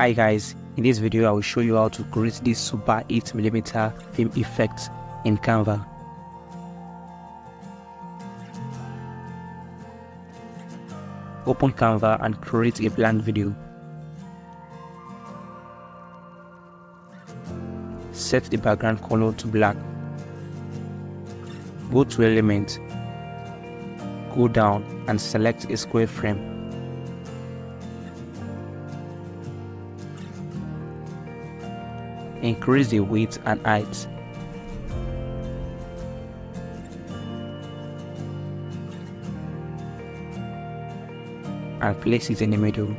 Hi guys, in this video I will show you how to create this super 8mm film effect in Canva. Open Canva and create a blank video. Set the background color to black. Go to Element, go down and select a square frame. Increase the width and height. And place it in the middle.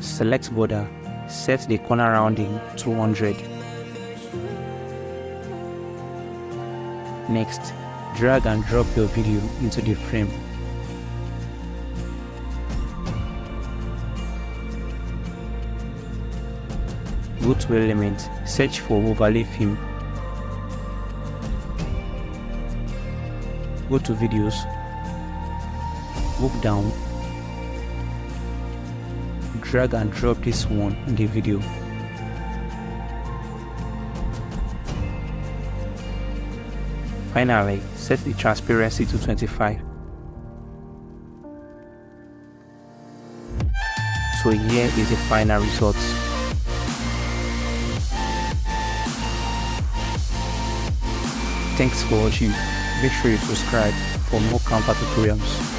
Select border, set the corner rounding 200. Next, drag and drop your video into the frame. Go to Element, search for overlay film. Go to Videos, move down, drag and drop this one in the video. Finally, set the transparency to 25. So here is the final result. Thanks for watching. Make sure you subscribe for more Canva tutorials.